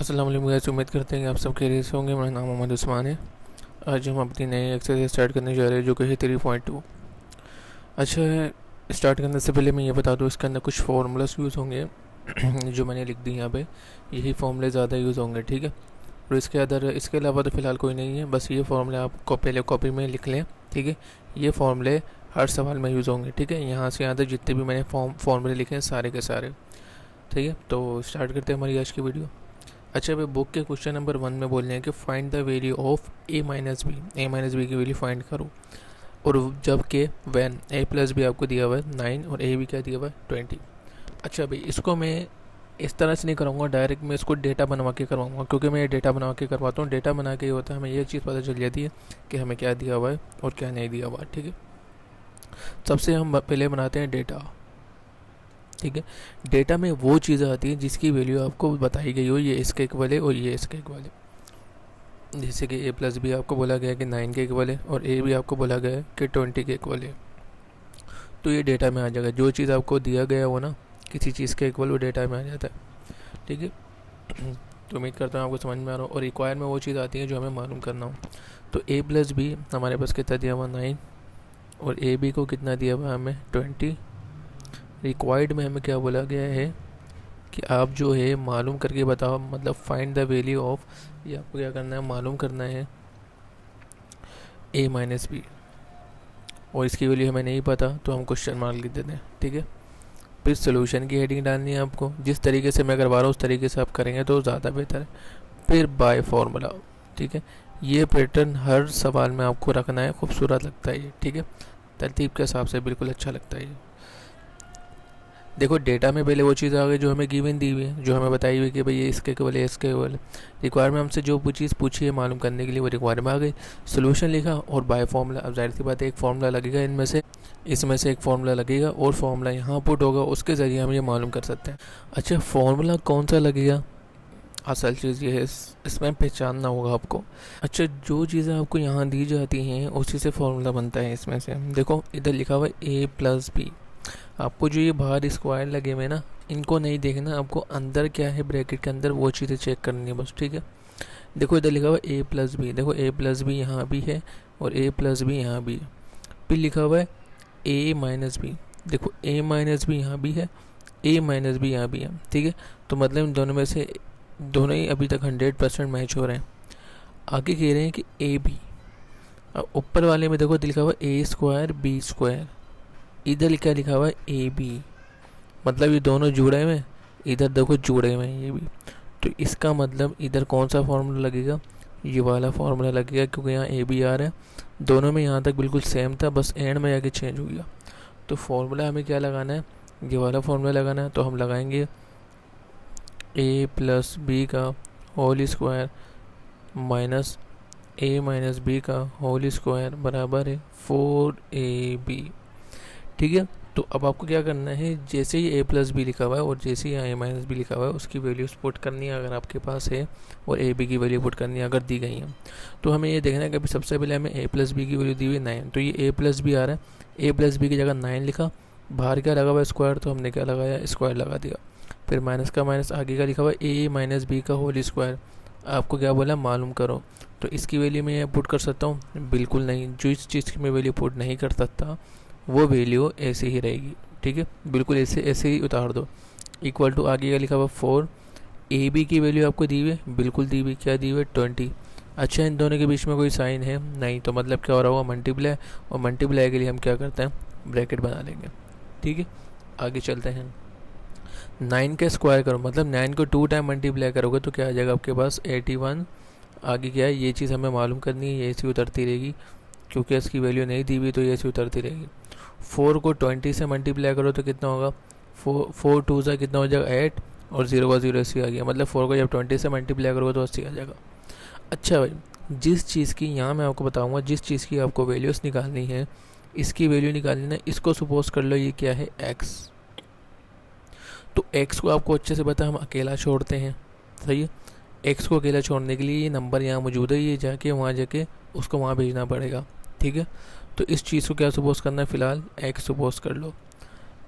अस्सलाम वालेकुम गाइस, उम्मीद करते हैं कि आप सब खैरियत से होंगे। मेरा नाम मोहम्मद उस्मान है। आज हम अपनी नई एक्सरसाइज स्टार्ट करने जा रहे हैं जो कि है 3.2। अच्छा है, स्टार्ट करने से पहले मैं ये बता दूँ, इसके अंदर कुछ फार्मूलास यूज़ होंगे जो मैंने लिख दी यहाँ पे। यही फार्मूले ज़्यादा यूज़ होंगे, ठीक है। और इसके अलावा तो फ़िलहाल कोई नहीं है, बस ये फार्मूले आप पहले कॉपी में लिख लें, ठीक है। ये फार्मूले हर सवाल में यूज़ होंगे, ठीक है। यहाँ से यहाँ तक जितने भी मैंने फार्मूले लिखे हैं सारे के सारे, ठीक है। तो स्टार्ट करते हैं हमारी आज की वीडियो। अच्छा, भाई बुक के क्वेश्चन नंबर 1 में बोल रहे हैं कि find the value of a minus b की वैल्यू फाइंड करो। और जबकि वैन ए प्लस बी आपको दिया हुआ है 9 और ए भी क्या दिया हुआ है 20। अच्छा भाई, इसको मैं इस तरह से नहीं कराऊंगा डायरेक्ट, मैं इसको डेटा बनवा के करवाऊंगा, क्योंकि मैं ये डेटा बना के करवाता हूँ। डेटा बना के ये होता है, हमें ये चीज़ पता चल जाती है कि हमें क्या दिया हुआ है और क्या नहीं दिया हुआ है, ठीक है। सबसे हम पहले बनाते हैं डेटा, ठीक है। डेटा में वो चीज़ें आती हैं जिसकी वैल्यू आपको बताई गई हो, ये इसके इक्वल है और ये इसके इक्वल है। जैसे कि ए प्लस बी आपको बोला गया है कि 9 के इक्वल है और ए भी आपको बोला गया है कि 20 के इक्वल है। तो ये डेटा में आ जाएगा, जो चीज़ आपको दिया गया हो ना किसी चीज़ के इक्वल, वो डेटा में आ जाता है, ठीक है। तो उम्मीद करता हूँ आपको समझ में आ रहा हो। और रिक्वायर में वो चीज़ आती है जो हमें मालूम करना हो। तो ए प्लस बी हमारे पास कितना दिया हुआ 9 और ए बी को कितना दिया हुआ हमें 20। रिक्वायर्ड में हमें क्या बोला गया है कि आप जो है मालूम करके बताओ, मतलब फाइंड द वैल्यू ऑफ, ये आपको क्या करना है, मालूम करना है ए माइनस बी। और इसकी वैल्यू हमें नहीं पता तो हम क्वेश्चन मार्क लिख देते हैं, ठीक है। फिर सोल्यूशन की हेडिंग डालनी है आपको, जिस तरीके से मैं करवा रहा हूँ उस तरीके से आप करेंगे तो ज़्यादा बेहतर है। फिर बाय फार्मूला, ठीक है। ये पैटर्न हर सवाल में आपको रखना है, खूबसूरत लगता है ये, ठीक है। तरतीब के हिसाब से बिल्कुल अच्छा लगता है ये। देखो, डेटा में पहले वो चीज़ आ गई जो हमें गिवन दी हुई है, जो हमें बताई हुई कि भाई ये इसके केवल है, इसके केवल है। रिक्वायर में हमसे जो चीज़ पूछी है मालूम करने के लिए, वो रिक्वायर में आ गई। सोल्यूशन लिखा और बाय फार्मूला। अब जाहिर सी बात है, एक फार्मूला लगेगा इनमें से, इसमें से एक फार्मूला लगेगा और फार्मूला यहाँ पुट होगा, उसके ज़रिए हम ये मालूम कर सकते हैं। अच्छा, फार्मूला कौन सा लगेगा, असल चीज़ ये है, इसमें पहचानना होगा आपको। अच्छा, जो चीज़ें आपको यहाँ दी जाती हैं उसी से फार्मूला बनता है। इसमें से देखो, इधर लिखा हुआ है ए प्लस बी। आपको जो ये बाहर स्क्वायर लगे हुए ना, इनको नहीं देखना, आपको अंदर क्या है ब्रैकेट के अंदर वो चीज़ें चेक करनी है बस, ठीक है। देखो, इधर लिखा हुआ है ए प्लस बी, देखो ए प्लस बी यहाँ भी है और ए प्लस बी यहाँ भी है। फिर लिखा हुआ है ए माइनस बी, देखो ए माइनस बी यहाँ भी है, ए माइनस बी यहाँ भी है, ठीक है। तो मतलब इन दोनों में से दोनों ही अभी तक 100% मैच हो रहे हैं। आगे कह रहे हैं कि ए बी, ऊपर वाले में देखो लिखा हुआ ए स्क्वायर बी स्क्वायर, इधर क्या लिखा हुआ है ए बी, मतलब ये दोनों जुड़े हुए हैं, इधर देखो जुड़े हुए हैं ये भी। तो इसका मतलब इधर कौन सा फार्मूला लगेगा, ये वाला फार्मूला लगेगा, क्योंकि यहाँ ए बी आ रहा है। दोनों में यहाँ तक बिल्कुल सेम था, बस एंड में जाके चेंज हो गया। तो फार्मूला हमें क्या लगाना है, ये वाला फार्मूला लगाना है। तो हम लगाएंगे ए प्लस बी का whole square minus a minus b का होल स्क्वायर बराबर है 4ab, ठीक है। तो अब आपको क्या करना है, जैसे ही ए प्लस बी लिखा हुआ है और जैसे ही यहाँ ए माइनस बी लिखा हुआ है उसकी वैल्यूज पुट करनी है अगर आपके पास है, और ए बी की वैल्यू पुट करनी है अगर दी गई है। तो हमें ये देखना है कि अभी सबसे पहले हमें ए प्लस बी की वैल्यू दी हुई 9, तो ये ए प्लस बी आ रहा है। ए प्लस बी की जगह 9 लिखा, बाहर क्या लगा हुआ है स्क्वायर, तो हमने क्या लगाया, स्क्वायर लगा दिया। फिर माइनस का माइनस, आगे का लिखा हुआ है ए माइनस बी का होल स्क्वायर, आपको क्या बोला, मालूम करो। तो इसकी वैल्यू मैं पुट कर सकता हूँ, बिल्कुल नहीं। जो इस चीज़ की मैं वैल्यू पुट नहीं कर सकता वो वैल्यू ऐसे ही रहेगी, ठीक है। बिल्कुल ऐसे ही उतार दो। इक्वल टू, आगे का लिखा हुआ 4, ए बी की वैल्यू आपको दी हुई है, बिल्कुल दी हुई, क्या दी हुई है 20। अच्छा, इन दोनों के बीच में कोई साइन है नहीं, तो मतलब क्या हो रहा होगा, मल्टीप्लाई। और मल्टीप्लाई के लिए हम क्या करते हैं, ब्रैकेट बना लेंगे, ठीक है। आगे चलते हैं। 9 का स्क्वायर करो, मतलब 9 को 2 टाइम मल्टीप्लाई करोगे तो क्या आ जाएगा आपके पास 81। आगे क्या है, ये चीज़ हमें मालूम करनी है, ये ऐसी उतरती रहेगी, क्योंकि इसकी वैल्यू नहीं दी हुई तो ये ऐसी उतरती रहेगी। 4 को 20 से मल्टीप्लाई करो तो कितना होगा, 4 2 से कितना हो जाएगा 8, और 0 का 0 80 आ गया। मतलब 4 को जब 20 से मल्टीप्लाई करोगे तो 80 आ जाएगा। अच्छा भाई, जिस चीज़ की, यहाँ मैं आपको बताऊँगा, जिस चीज़ की आपको वैल्यूज़ निकालनी है, इसकी वैल्यू निकालनी है, इसको सपोज कर लो ये क्या है, एक्स। तो x को आपको अच्छे से पता, हम अकेला छोड़ते हैं, सही है। x को अकेला छोड़ने के लिए ये नंबर यहाँ मौजूद है, ये जाके वहाँ जाके उसको वहाँ भेजना पड़ेगा, ठीक है। तो इस चीज़ को क्या सपोज करना है, फ़िलहाल x सपोज कर लो,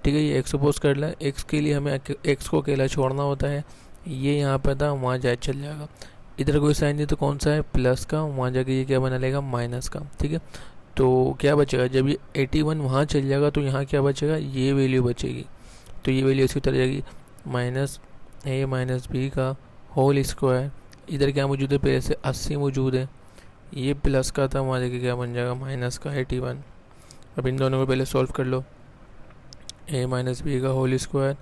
ठीक है। ये x सपोज कर लें, x के लिए हमें x को अकेला छोड़ना होता है, ये यहाँ पर था, वहाँ जाए चल जाएगा। इधर कोई साइन नहीं तो कौन सा है, प्लस का, वहाँ जाके ये क्या बना लेगा, माइनस का। ठीक है, तो क्या बचेगा, जब ये 81 वहाँ चल जाएगा तो यहाँ क्या बचेगा, ये वैल्यू बचेगी। तो ये वैल्यू इसकी तरह जाएगी, माइनस ए माइनस बी का होल स्क्वायर। इधर क्या मौजूद है, पहले से 80 मौजूद है, ये प्लस का था, वहाँ जाके क्या बन जाएगा, माइनस का 81। अब इन दोनों को पहले सॉल्व कर लो, ए माइनस बी का होल स्क्वायर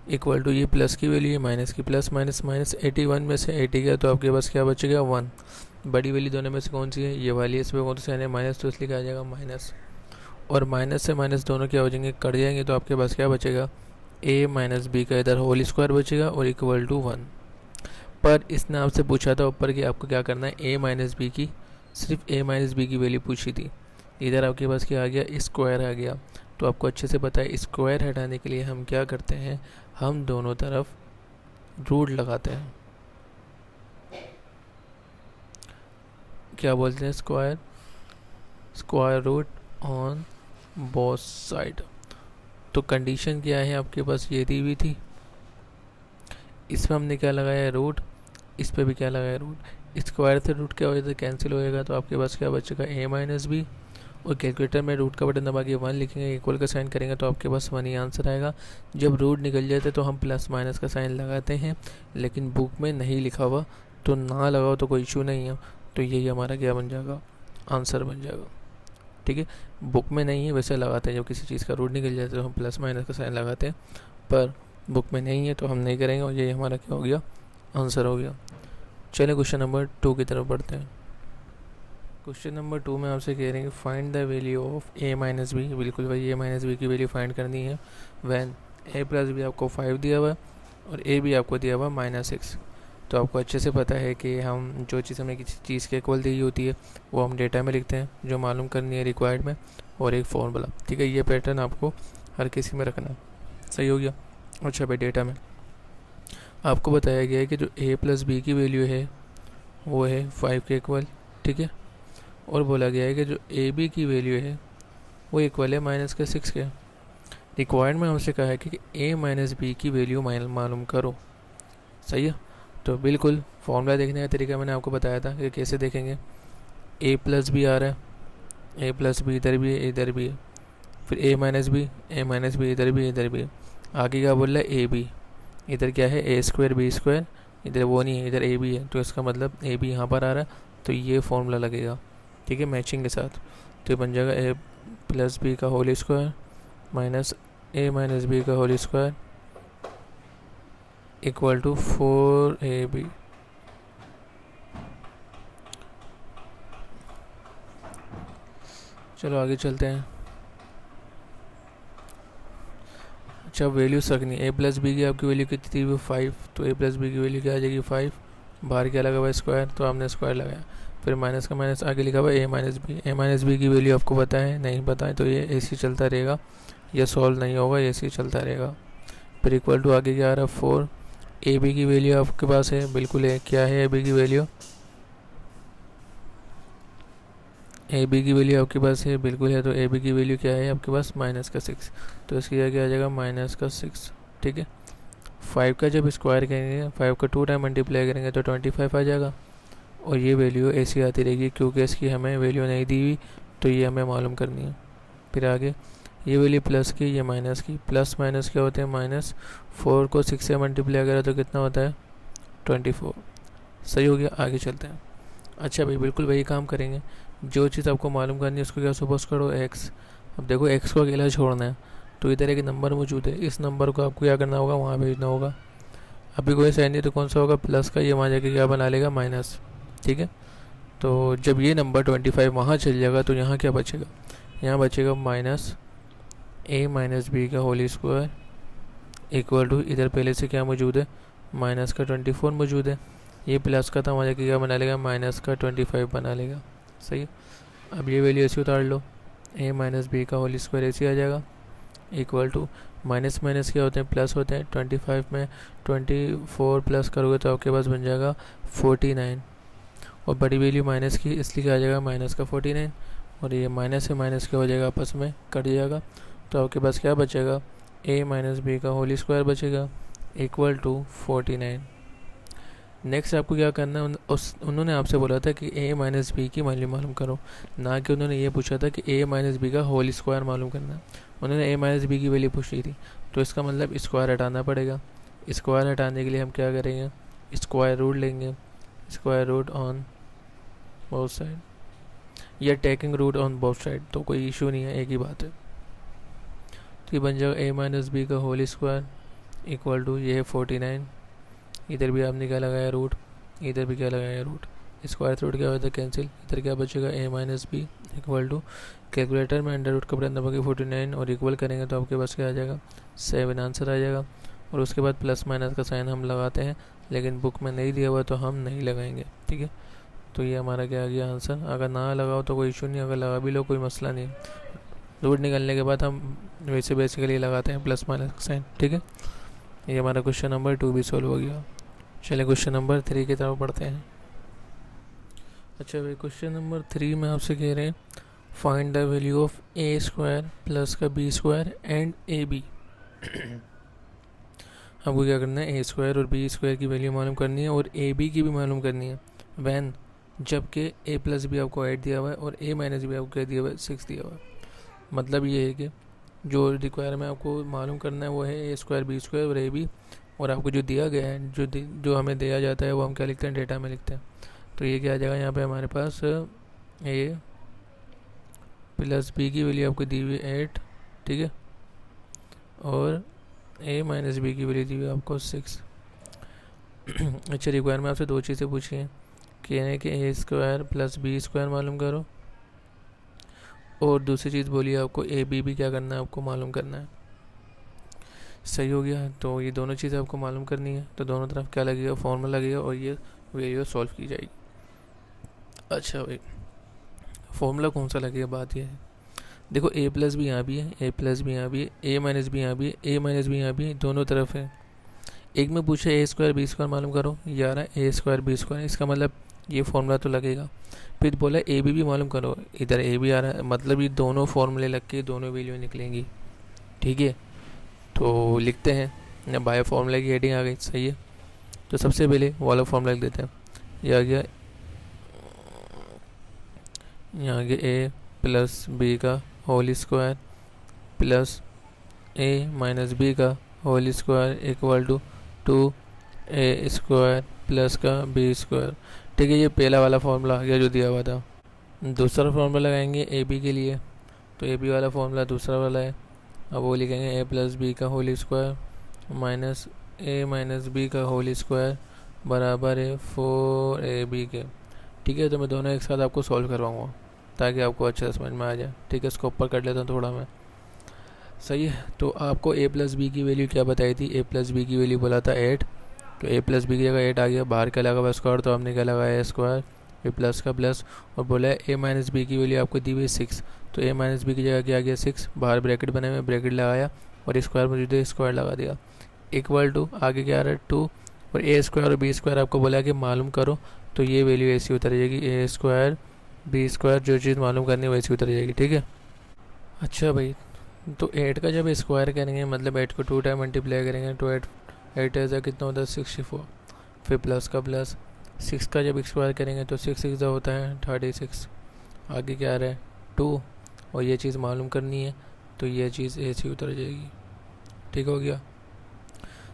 इक्वल टू ये प्लस की वैल्यू है, माइनस की, प्लस माइनस माइनस, 81 में से 80 गया तो आपके पास क्या बचेगा, 1। बड़ी वैल्यू दोनों में से कौन सी है, ये वाली है, इसमें कौन सा है, माइनस, तो इसलिए क्या आ जाएगा, माइनस। और माइनस से माइनस दोनों क्या हो जाएंगे, कट जाएंगे, तो आपके पास क्या बचेगा, ए माइनस बी का इधर होल स्क्वायर बचेगा और इक्वल टू 1। पर इसने आपसे पूछा था ऊपर कि आपको क्या करना है, ए माइनस बी की, सिर्फ ए माइनस बी की वैल्यू पूछी थी। इधर आपके पास क्या आ गया, स्क्वायर आ गया। तो आपको अच्छे से पता है स्क्वायर हटाने के लिए हम क्या करते हैं, हम दोनों तरफ रूट लगाते हैं। क्या बोलते हैं, square, square root on both side. तो कंडीशन क्या है आपके पास, ये दी हुई थी, इसमें हमने क्या लगाया, रूट, इस पर भी क्या लगाया, रूट। स्क्वायर से रूट क्या हो जाता है, कैंसिल होएगा, तो आपके पास क्या बचेगा, ए माइनस बी। और कैलकुलेटर में रूट का बटन दबा के 1 लिखेंगे, इक्वल का साइन करेंगे तो आपके पास 1 ही आंसर आएगा। जब रूट निकल जाते तो हम प्लस माइनस का साइन लगाते हैं, लेकिन बुक में नहीं लिखा हुआ तो ना लगाओ तो कोई इशू नहीं है। तो यही हमारा क्या बन जाएगा, आंसर बन जाएगा। ठीक है, बुक में नहीं है वैसे लगाते हैं, जब किसी चीज़ का रूट निकल जाता है तो हम प्लस माइनस का साइन लगाते हैं, पर बुक में नहीं है तो हम नहीं करेंगे, और ये हमारा क्या हो गया, आंसर हो गया। चलिए क्वेश्चन नंबर 2 की तरफ बढ़ते हैं। क्वेश्चन नंबर 2 में आपसे कह रहे हैं कि find the value of a minus b. बिल्कुल भाई, ए माइनस बी की वैल्यू फाइंड करनी है वैन ए प्लस बी आपको 5 दिया हुआ है और ए भी आपको दिया हुआ -6। तो आपको अच्छे से पता है कि हम जो चीज़ हमें किसी चीज़ के इक्वल दी होती है वो हम डेटा में लिखते हैं, जो मालूम करनी है रिक्वायर्ड में, और एक फॉर्मूला। ठीक है, ये पैटर्न आपको हर किसी में रखना है। सही हो गया। अच्छा भाई, डेटा में आपको बताया गया है कि जो ए प्लस बी की वैल्यू है वो है 5 के इक्वल। ठीक है, और बोला गया है कि जो ए बी की वैल्यू है वो इक्वल है -6 के। रिक्वायर्ड में हमसे कहा है कि ए माइनस बी की वैल्यू मालूम करो। सही है, तो बिल्कुल फॉर्मूला देखने का तरीका मैंने आपको बताया था कि कैसे देखेंगे। ए प्लस बी आ रहा है, ए प्लस बी इधर भी है, इधर भी है, फिर ए माइनस बी इधर भी, इधर भी है। आगे क्या बोल रहा है, ए बी, इधर क्या है, ए स्क्वायर बी स्क्वायर, इधर वो नहीं है, इधर ए बी है, तो इसका मतलब ए बी यहाँ पर आ रहा है, तो ये फॉर्मूला लगेगा। ठीक है, मैचिंग के साथ। तो ये बन जाएगा ए प्लस बी का whole square minus a minus b का whole square equal to 4ab। चलो आगे चलते हैं। अच्छा, वैल्यूज रखनी, ए प्लस बी की आपकी वैल्यू कितनी थी, वो 5, तो ए प्लस बी की वैल्यू क्या आ जाएगी, 5। बाहर क्या लगा हुआ है, स्क्वायर, तो आपने स्क्वायर लगाया, फिर माइनस का माइनस, आगे लिखा हुआ ए माइनस बी की वैल्यू आपको पता है, नहीं पता है तो ये ऐसे चलता रहेगा, ये सॉल्व नहीं होगा, ऐसे चलता रहेगा। फिर इक्वल टू आगे क्या आ रहा है, 4। ए बी की वैल्यू आपके पास है, बिल्कुल है, क्या है ए बी की वैल्यू, ए बी की वैल्यू आपके पास है, बिल्कुल है, तो ए बी की वैल्यू क्या है आपके पास, -6, तो इसकी जगह आ जाएगा -6। ठीक है, 5 का जब स्क्वायर करेंगे, 5 का 2 टाइम मल्टीप्लाई करेंगे तो 25 आ जाएगा, और ये वैल्यू ऐसी आती रहेगी क्योंकि इसकी हमें वैल्यू नहीं दी हुई, तो ये हमें मालूम करनी है। फिर आगे ये वैल्यू प्लस की, ये माइनस की, प्लस माइनस क्या होते हैं, -4 को 6 से मल्टीप्लाई करें तो कितना होता है, 24। सही हो गया, आगे चलते हैं। अच्छा भाई, बिल्कुल वही काम करेंगे, जो चीज़ आपको मालूम करनी है उसको क्या सपोज करो, x। अब देखो x को अकेला छोड़ना है, तो इधर एक नंबर मौजूद है, इस नंबर को आपको क्या करना होगा, वहाँ भेजना होगा। अभी कोई साइन नहीं तो कौन सा होगा, प्लस का, ये वहाँ जाके क्या बना लेगा, माइनस। ठीक है, तो जब ये नंबर 25 वहाँ चल जाएगा तो यहाँ क्या बचेगा, यहाँ बचेगा माइनस ए माइनस बी का होल स्क्वायर इक्वल टू, इधर पहले से क्या मौजूद है, माइनस का 24 मौजूद है, ये प्लस का था, वहाँ जाके क्या बना लेगा, माइनस का 25 बना लेगा। सही है, अब ये वैल्यू ऐसे उतार लो, ए माइनस बी का होल स्क्वायर ऐसे आ जाएगा इक्वल टू, माइनस माइनस क्या होते हैं, प्लस होते हैं, 25 में 24 प्लस करोगे तो आपके पास बन जाएगा 49, और बड़ी वैल्यू माइनस की, इसलिए क्या आ जाएगा, माइनस का 49, और ये माइनस से माइनस क्या हो जाएगा, आपस में कट जाएगा, तो आपके पास क्या बचेगा, ए माइनस बी का होल स्क्वायर बचेगा इक्वल टू 49। नेक्स्ट आपको क्या करना है, उन्होंने आपसे बोला था कि a माइनस बी की वैल्यू मालूम करो, ना कि उन्होंने ये पूछा था कि a माइनस बी का होल स्क्वायर मालूम करना है। उन्होंने a माइनस बी की वैल्यू पूछी थी, तो इसका मतलब स्क्वायर हटाना पड़ेगा। स्क्वायर हटाने के लिए हम क्या करेंगे, स्क्वायर रूट लेंगे, square root on both side, या taking root on both side, तो कोई इशू नहीं है, एक ही बात है। तो ये बन जाएगा a माइनस बी का होल स्क्वायर इक्वल टू, ये है 49, इधर भी आपने क्या लगाया रूट, इधर भी क्या लगाया रूट, स्क्वायर रूट क्या होता है कैंसिल, इधर क्या बचेगा a minus b equal to, calculator में अंडर रूट का बराबर बाकी 49 और इक्वल करेंगे तो आपके पास क्या आ जाएगा 7 आंसर आ जाएगा। और उसके बाद प्लस माइनस का साइन हम लगाते हैं, लेकिन बुक में नहीं दिया हुआ तो हम नहीं लगाएंगे, ठीक है। तो ये हमारा क्या आ गया आंसर। अगर ना लगाओ तो कोई इशू नहीं, अगर लगा भी लो कोई मसला नहीं। रूट निकलने के बाद हम वैसे बेसिकली लगाते हैं प्लस माइनस का साइन, ठीक है। ये हमारा क्वेश्चन नंबर 2 भी सॉल्व हो गया। चलिए क्वेश्चन नंबर 3 की तरफ बढ़ते हैं। अच्छा भाई, क्वेश्चन नंबर 3 में आपसे कह रहे हैं find the value of A square plus का B square and A B. आपको क्या करना है, ए स्क्वायर और बी स्क्वायर की वैल्यू मालूम करनी है और ए बी की भी मालूम करनी है वैन, जबकि ए प्लस बी आपको 8 दिया हुआ है और ए माइनस बी आपको क्या दिया हुआ है 6 दिया हुआ है। मतलब ये है कि जो रिक्वायरमेंट आपको मालूम करना है वो है ए स्क्वायर बी स्क्वायर और ए बी, और आपको जो दिया गया है, जो हमें दिया जाता है वो हम क्या लिखते हैं, डेटा में लिखते हैं। तो ये क्या आ जाएगा, यहाँ पे हमारे पास ए प्लस बी की वैल्यू आपको दी हुई 8, ठीक है, और ए माइनस बी की वैल्यू दी हुई आपको 6। अच्छा, रिक्वायरमेंट आपसे 2 चीज़ें पूछी हैं, कह रहे कि ए स्क्वायर प्लस बी स्क्वायर मालूम करो, और दूसरी चीज़ बोली आपको ए बी भी क्या करना है, आपको मालूम करना है। सही हो गया। तो ये दोनों चीज़ें आपको मालूम करनी है, तो दोनों तरफ क्या लगेगा, फॉर्मूला लगेगा और ये वैल्यू सॉल्व की जाएगी। अच्छा भाई, फॉर्मूला कौन सा लगेगा, बात ये है, देखो ए प्लस भी यहाँ भी है, ए प्लस भी यहाँ भी है, ए माइनस भी यहाँ भी है, ए माइनस भी यहाँ भी है, दोनों तरफ है। एक में पूछे ए स्क्वायर बी स्क्वायर मालूम करो, ये आ रहा है ए स्क्वायर बी स्क्वायर, इसका मतलब ये फॉर्मूला तो लगेगा। फिर बोला ए बी भी मालूम करो, इधर ए बी आ रहा है, मतलब ये दोनों फॉर्मूले लग के दोनों वैल्यू निकलेंगी, ठीक है। तो लिखते हैं, बायो फॉर्मूला की हेडिंग आ गई, सही है। तो सबसे पहले वाला फॉर्मूला लिख देते हैं, ये आ गया, यहाँ आ गया ए प्लस बी का whole square plus a minus b का whole square equal to 2 a square plus का बी स्क्वायर, ठीक है। ये पहला वाला फॉर्मूला आ गया जो दिया हुआ था। दूसरा फॉर्मूला लगाएंगे ए बी के लिए, तो ए बी वाला फॉर्मूला दूसरा वाला है, अब वो लिखेंगे ए प्लस बी का whole square minus a minus b का होल स्क्वायर बराबर है 4ab के, ठीक है। तो मैं दोनों एक साथ आपको सॉल्व करवाऊँगा ताकि आपको अच्छे से समझ में आ जाए, ठीक है। इसको ऊपर कर लेता हूँ थोड़ा मैं, सही है। तो आपको ए प्लस बी की वैल्यू क्या बताई थी, ए प्लस बी की वैल्यू बोला था 8, तो ए प्लस बी की जगह 8 आ गया, बाहर क्या लगा हुआ स्क्वायर, तो हमने क्या लगाया स्क्वायर, फिर प्लस का प्लस, और बोला ए माइनस बी की वैल्यू आपको दी हुई 6, तो ए माइनस बी की जगह क्या आ गया 6, बाहर ब्रैकेट बने हुए, ब्रैकेट लगाया और स्क्वायर मौजूद है, स्क्वायर लगा दिया, इक्वल टू आगे क्या आ रहा है 2, और ए स्क्वायर और बी स्क्वायर आपको बोला कि मालूम करो, तो ये वैल्यू ऐसी उतर जाएगी, ए स्क्वायर बी स्क्वायर जो चीज़ मालूम करनी है वैसी उतर जाएगी, ठीक है। अच्छा भाई, तो 8 का जब स्क्वायर करेंगे मतलब 8 को 2 टाइम मल्टीप्लाई करेंगे तो 8 ऐसा कितना होता है 64, फिर प्लस का प्लस, 6 का जब स्क्वायर करेंगे तो 6 6 होता है 36, आगे क्या आ रहा है 2, और ये चीज़ मालूम करनी है तो ये चीज़ ऐसी उतर जाएगी, ठीक हो गया।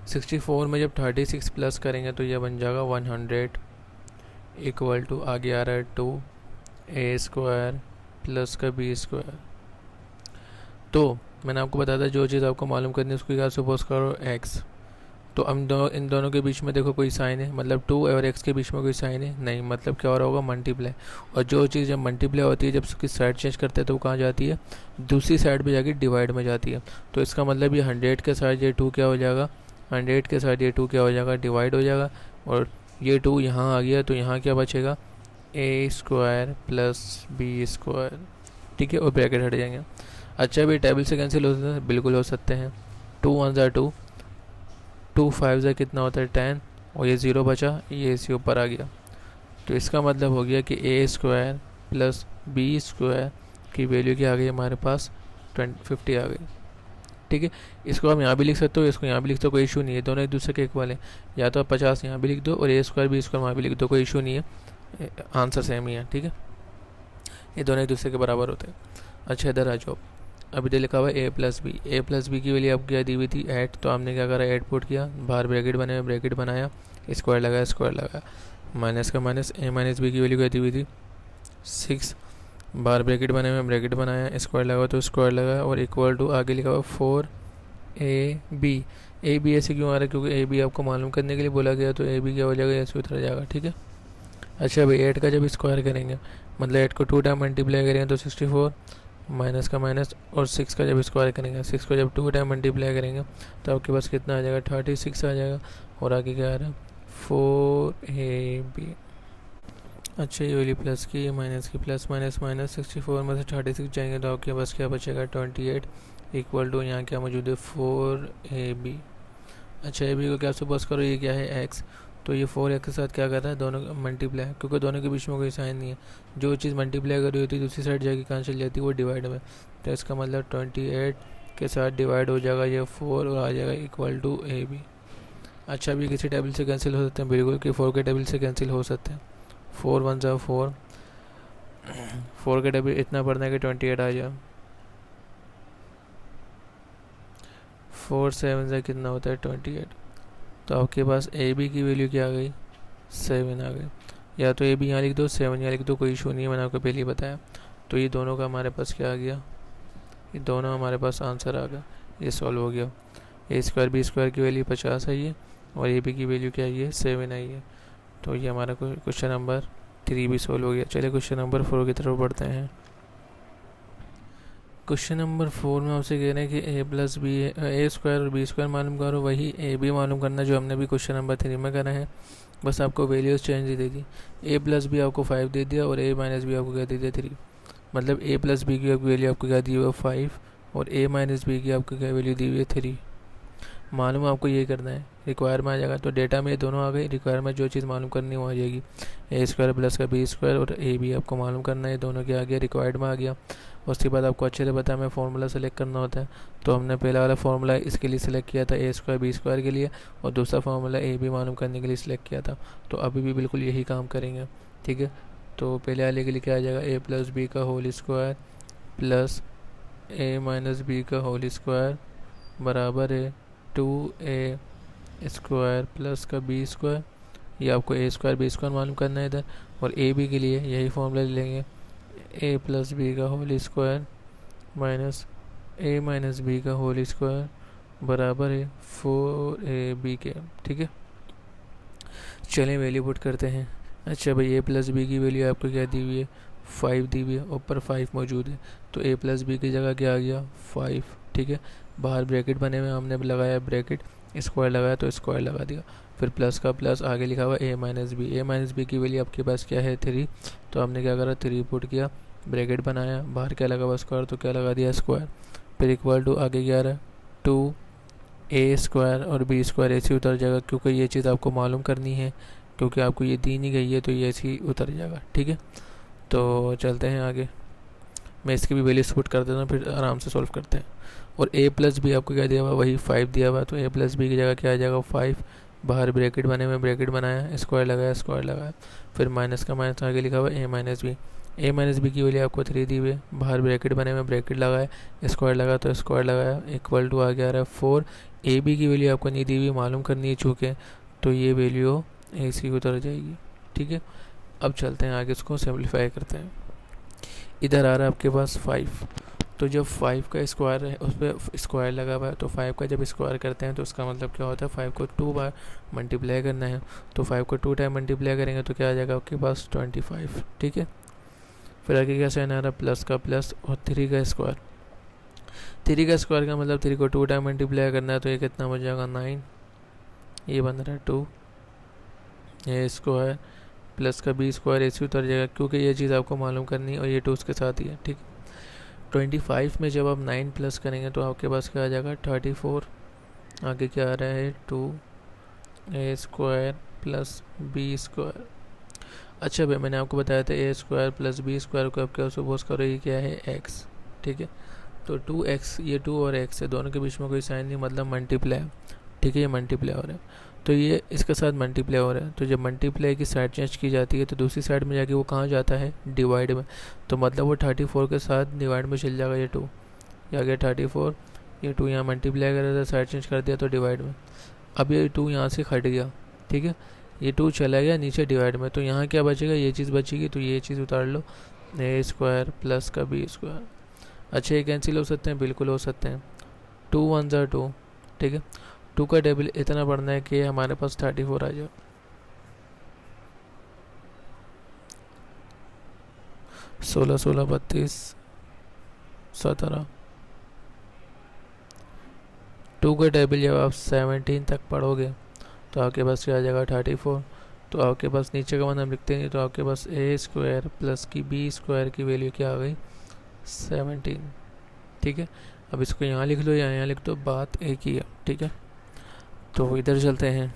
64 में जब 36 प्लस करेंगे तो ये बन जाएगा 100 इक्वल टू आगे आ रहा है 2 ए स्क्वायर प्लस का बी स्क्वायर। तो मैंने आपको बताया था जो चीज़ आपको मालूम करनी है उसको क्या सपोज करो x, तो इन दोनों के बीच में देखो कोई साइन है, मतलब 2 और x के बीच में कोई साइन है नहीं, मतलब क्या हो रहा होगा मल्टीप्लाई, और जो चीज़ जब मल्टीप्लाई होती है जब उसकी साइड चेंज करते हैं तो वो कहाँ जाती है, दूसरी साइड पे जाके डिवाइड में जाती है। तो इसका मतलब ये 100 के साथ ये 2 क्या हो जाएगा, 100 के साथ ये 2 क्या हो जाएगा, डिवाइड हो जाएगा, और ये 2 यहाँ आ गया तो यहाँ क्या बचेगा ए स्क्वायर प्लस बी स्क्वायर, ठीक है, और ब्रैकेट हट जाएंगे। अच्छा भी टेबल से कैंसिल हो सकते हैं, बिल्कुल हो सकते हैं, 2 1 ज़ा 2, 2 5 ज़ा कितना होता है 10, और ये 0 बचा, ये इसी ऊपर आ गया। तो इसका मतलब हो गया कि ए स्क्वायर प्लस बी स्क्वायर की वैल्यू क्या आ गई हमारे पास 50 आ गई, ठीक है। इसको आप यहाँ भी लिख सकते हो, इसको यहाँ भी लिख सकते हो, कोई इशू नहीं है, दोनों एक दूसरे के इक्वल है। या तो आप 50 यहाँ भी लिख दो और A² B² वहाँ भी लिख दो, कोई इशू नहीं है, आंसर सेम ही है, ठीक है। ये दोनों एक दूसरे के बराबर होते हैं। अच्छा इधर आ जाओ, अब इधर लिखा हुआ A+B की वैल्यू आपको क्या दी हुई थी 8, तो हमने क्या करा 8 पुट किया, बाहर ब्रैकेट बने, ब्रैकेट बनाया, स्क्वायर लगाया, माइनस का माइनस, A-B की वैल्यू क्या दी हुई थी 6, बाहर ब्रैकेट बने में ब्रैकेट बनाया, स्क्वायर लगा तो स्क्वायर लगा, और इक्वल टू आगे लिखा हुआ 4AB। AB ऐसे क्यों आ रहा है, क्योंकि AB आपको मालूम करने के लिए बोला गया, तो AB क्या हो जाएगा, ऐसे उतर जाएगा, ठीक है। अच्छा भाई 8 का जब स्क्वायर करेंगे, मतलब 8 को 2 टाइम मल्टीप्लाई करेंगे तो 64, माइनस का माइनस, और 6 का जब स्क्वायर करेंगे, 6 को जब 2 टाइम मल्टीप्लाई करेंगे तो आपके पास कितना आ जाएगा 36 आ जाएगा, और आगे क्या आ रहा है 4AB। अच्छा ये वाली प्लस की, ये माइनस की, प्लस माइनस माइनस, 64 में से 36 जाएंगे तो आपके पास क्या बचेगा 28, इक्वल टू यहाँ क्या मौजूद है 4AB। अच्छा AB को क्या सपोज करो, ये क्या है x, तो ये 4x के साथ क्या कर रहा है, दोनों मल्टीप्लाई, क्योंकि दोनों के बीच में कोई साइन नहीं है, जो चीज़ मल्टीप्लाई करी होती है दूसरी साइड जाके कहाँ चल जाती है, वो डिवाइड में, तो इसका मतलब 28 के साथ डिवाइड हो जाएगा ये 4 और आ जाएगा इक्वल टू AB। अच्छा अभी किसी टेबल से कैंसिल हो सकते हैं, बिल्कुल कि 4 के टेबल से कैंसिल हो सकते हैं, 4 1 जा 4, 4 के टेबल इतना पढ़ना है कि 28 आ जाए, 4 7 जा कितना होता है 28, तो आपके पास AB की वैल्यू क्या आ गई 7 आ गई। या तो AB यहाँ लिख दो, 7 यहाँ लिख दो, कोई इशू नहीं है, मैंने आपको पहले ही बताया। तो ये दोनों का हमारे पास क्या आ गया, ये दोनों हमारे पास आंसर आ गया, ये सॉल्व हो गया। A² B² की वैल्यू 50 आई है और AB की वैल्यू क्या आई है 7 आई है। तो ये हमारा क्वेश्चन नंबर 3 भी सॉल्व हो गया। चलिए क्वेश्चन नंबर 4 की तरफ बढ़ते हैं। क्वेश्चन नंबर 4 में आपसे कह रहे हैं कि A² और B² मालूम करो, वही AB मालूम करना जो हमने भी क्वेश्चन नंबर 3 में करा है, बस आपको वैल्यूज चेंज दे दी। A+B आपको 5 दे दिया और A-B आपको क्या दे दिया 3, मतलब A+B की वैल्यू आपको क्या दी हुई है 5 और A-B की आपको क्या वैल्यू दी हुई है 3। मालूम आपको ये करना है, रिक्वायर में आ जाएगा, तो डेटा में ये दोनों आ गए, रिक्वायर में जो चीज़ मालूम करनी वो आ जाएगी, A² प्लस का B² और AB आपको मालूम करना है, दोनों क्या आ गया रिक्वायर्ड में आ गया। उसके बाद आपको अच्छे से पता है हमें फार्मूला सेलेक्ट करना होता है, तो हमने पहला वाला फार्मूला इसके लिए सिलेक्ट किया था A² B² के लिए, और दूसरा फार्मूला AB मालूम करने के लिए सिलेक्ट किया था, तो अभी भी बिल्कुल यही काम करेंगे, ठीक है। तो पहले वाले के लिए क्या आ जाएगा A+B का होल स्क्वायर प्लस A-B का होल स्क्वायर बराबर है 2A² प्लस का B², ये आपको A² B² मालूम करना है इधर, और AB के लिए यही फॉर्मूला ले लेंगे A+B का होल स्क्वायर माइनस A-B का होल स्क्वायर बराबर है 4AB के, ठीक है। चलें वैल्यू पुट करते हैं। अच्छा भाई A+B की वैल्यू आपको क्या दी हुई है 5 दी हुई है, ऊपर 5 मौजूद है, तो A+B की जगह क्या आ गया 5, ठीक है। बाहर ब्रैकेट बने हुए हमने लगाया ब्रैकेट, स्क्वायर लगाया तो स्क्वायर लगा दिया, फिर प्लस का प्लस, आगे लिखा हुआ A-B की वैल्यू आपके पास क्या है 3, तो हमने क्या करा 3 पुट किया, ब्रैकेट बनाया, बाहर क्या लगा हुआ स्क्वायर, तो क्या लगा दिया स्क्वायर, फिर इक्वल टू आगे क्या रहा 2A² और B² ऐसी उतर जाएगा, क्योंकि ये चीज़ आपको मालूम करनी है, क्योंकि आपको ये दी नहीं गई है तो ये ऐसी उतर जाएगा, ठीक है। तो चलते हैं आगे, मैं इसकी भी वैल्यूज पुट कर देता हूँ, फिर आराम से सॉल्व करते हैं। और A+B आपको क्या दिया हुआ वही 5 दिया हुआ, तो A+B की जगह क्या आ जाएगा 5, बाहर ब्रैकेट बने हुए ब्रैकेट बनाया, स्क्वायर लगाया, फिर माइनस का माइनस आगे लिखा हुआ A-B, A-B की वैल्यू आपको 3 दी हुई है, बाहर ब्रैकेट बने हुए ब्रैकेट लगाया, स्क्वायर लगा तो स्क्वायर लगाया, इक्वल टू आगे आ रहा है 4। AB की वैल्यू आपको नहीं दी हुई, मालूम करनी है चूँकि, तो ये वैल्यू ऐसी उतर जाएगी, ठीक है। अब चलते हैं आगे, इसको सिंप्लीफाई करते हैं। इधर आ रहा है आपके पास 5, तो जब 5 का स्क्वायर है उस पर स्क्वायर लगा हुआ है, तो 5 का जब स्क्वायर करते हैं तो उसका मतलब क्या होता है 5 को 2 बार मल्टीप्लाई करना है, तो 5 को 2 टाइम मल्टीप्लाई करेंगे तो क्या आ जाएगा आपके पास 25, ठीक है। फिर आगे क्या साइन आ रहा है प्लस का प्लस और 3 का स्क्वायर, 3 का स्क्वायर का मतलब 3 को 2 टाइम मल्टीप्लाई करना है, तो ये कितना बन जाएगा 9, ये बन रहा है 2, ये स्क्वायर प्लस का B² ऐसे उतर जाएगा, क्योंकि ये चीज़ आपको मालूम करनी है और ये 2 उसके साथ ही है, ठीक। 25 में जब आप 9 प्लस करेंगे तो आपके पास क्या आ जाएगा 34, आगे क्या आ रहा है 2A² प्लस B²। अच्छा भाई मैंने आपको बताया था A² प्लस B² को आप क्या सपोज करो ये क्या है x, ठीक है। तो 2x, ये 2 और x है, दोनों के बीच में कोई साइन नहीं, मतलब मल्टीप्लाई, ठीक है, ये मल्टीप्लाई हो रहा है, तो ये इसके साथ मल्टीप्लाई हो रहा है। तो जब मल्टीप्लाई की साइड चेंज की जाती है तो दूसरी साइड में जाके वो कहाँ जाता है, डिवाइड में, तो मतलब वो 34 के साथ डिवाइड में चल जाएगा। ये 2 ये आ गया 34, ये 2 यहाँ मल्टीप्लाई कर रहा था, साइड चेंज कर दिया तो डिवाइड में। अब ये 2 यहाँ से हट गया, ठीक है, ये 2 चला गया नीचे डिवाइड में, तो यहाँ क्या बचेगा, ये चीज़ बचेगी, तो ये चीज़ उतार लो, ए स्क्वायर प्लस का बी स्क्वायर। अच्छा, ये कैंसिल हो सकते हैं, बिल्कुल हो सकते हैं, 2 1 ज़ा 2, ठीक है, 2 का टेबल इतना बढ़ना है कि हमारे पास 34 आ जाए। 16 16 32 17, 2 का टेबल जब आप 17 तक पढ़ोगे तो आपके पास क्या आ जाएगा, 34। तो आपके पास नीचे का मान हम लिखते नहीं, तो आपके पास ए स्क्वायर प्लस की बी स्क्वायर की वैल्यू क्या आ गई, 17, ठीक है। अब इसको यहाँ लिख लो या यहाँ लिख दो, बात एक ही है, ठीक है। तो इधर चलते हैं,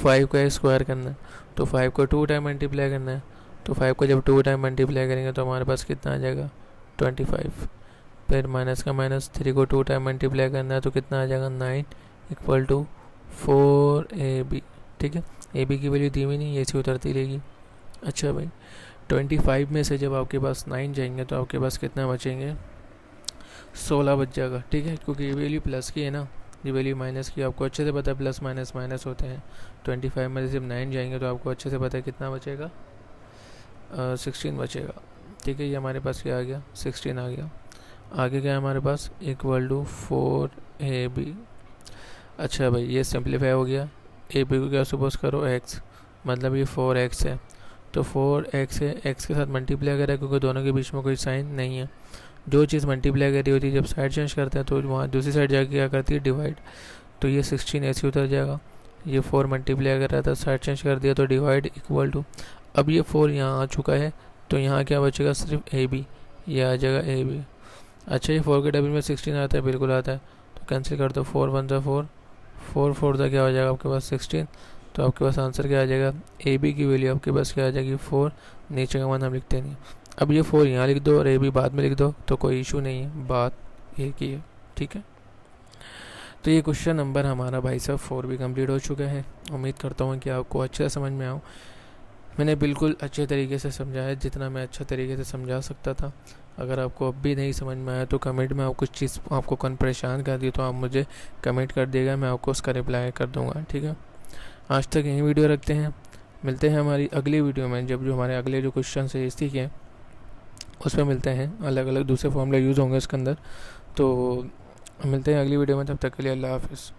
5 का स्क्वायर करना है तो 5 को 2 टाइम मल्टीप्लाई करना है, तो 5 को जब 2 टाइम मल्टीप्लाई करेंगे तो हमारे पास कितना आ जाएगा, 25। फिर माइनस का माइनस, 3 को 2 टाइम मल्टीप्लाई करना है तो कितना आ जाएगा, 9 इक्वल टू 4ab, ठीक है। ए बी की वैल्यू दी हुई नहीं, ये सी उतरती रहेगी। अच्छा भाई, 25 में से जब आपके पास 9 जाएंगे तो आपके पास कितना बचेंगे, 16 बच जाएगा, ठीक है, क्योंकि ये वैल्यू प्लस की है ना, ये वैल्यू माइनस की, आपको अच्छे से पता है प्लस माइनस माइनस होते हैं। 25 में से जब 9 जाएंगे तो आपको अच्छे से पता है कितना बचेगा, 16 बचेगा, ठीक है। ये हमारे पास क्या आ गया, 16 आ गया। आगे क्या है हमारे पास, इक्वल टू 4ab। अच्छा भाई, ये सिंप्लीफाई हो गया, ए बी को क्या सपोज करो x, मतलब ये 4x है, तो 4x है, x के साथ मल्टीप्लाई करा क्योंकि दोनों के बीच में कोई साइन नहीं है। जो चीज़ मल्टीप्लाई करी होती है जब साइड चेंज करते हैं तो वहाँ दूसरी साइड जाके क्या करती है, डिवाइड, तो ये 16 ऐसे उतर जाएगा। ये 4 मल्टीप्लाई कर रहा था, साइड चेंज कर दिया तो डिवाइड इक्वल टू, अब ये 4 यहाँ आ चुका है तो यहाँ क्या बचेगा, सिर्फ ए बी, ये आ जाएगा ए बी। अच्छा, ये 4 के टेबल में 16 आता है, बिल्कुल आता है, तो कैंसिल कर दो, 4 1 4, 4 4 का क्या हो जाएगा आपके पास 16, तो आपके पास आंसर क्या आ जाएगा, ए बी की वैल्यू आपके पास क्या आ जाएगी, 4, नीचे का मान हम लिखते नहीं। अब ये 4 यहाँ लिख दो और ए बी बाद में लिख दो तो कोई इशू नहीं है, बात एक ही है, ठीक है। तो ये क्वेश्चन नंबर हमारा भाई साहब 4 भी कंप्लीट हो चुका है। उम्मीद करता हूँ कि आपको अच्छे से समझ में आऊँ। मैंने बिल्कुल अच्छे तरीके से समझाया, जितना मैं अच्छा तरीके से समझा सकता था। अगर आपको अब भी नहीं समझ में आया तो कमेंट में आप कुछ चीज़ आपको कौन परेशान कर दी तो आप मुझे कमेंट कर देगा, मैं आपको उसका रिप्लाई कर दूँगा, ठीक है। आज तक यही वीडियो रखते हैं, मिलते हैं हमारी अगली वीडियो में, जब जो हमारे अगले जो क्वेश्चन है इसी के उसमें मिलते हैं, अलग अलग दूसरे फॉर्मूला यूज़ होंगे इसके अंदर। तो मिलते हैं अगली वीडियो में, तब तक के लिए अल्लाह हाफ़िज़।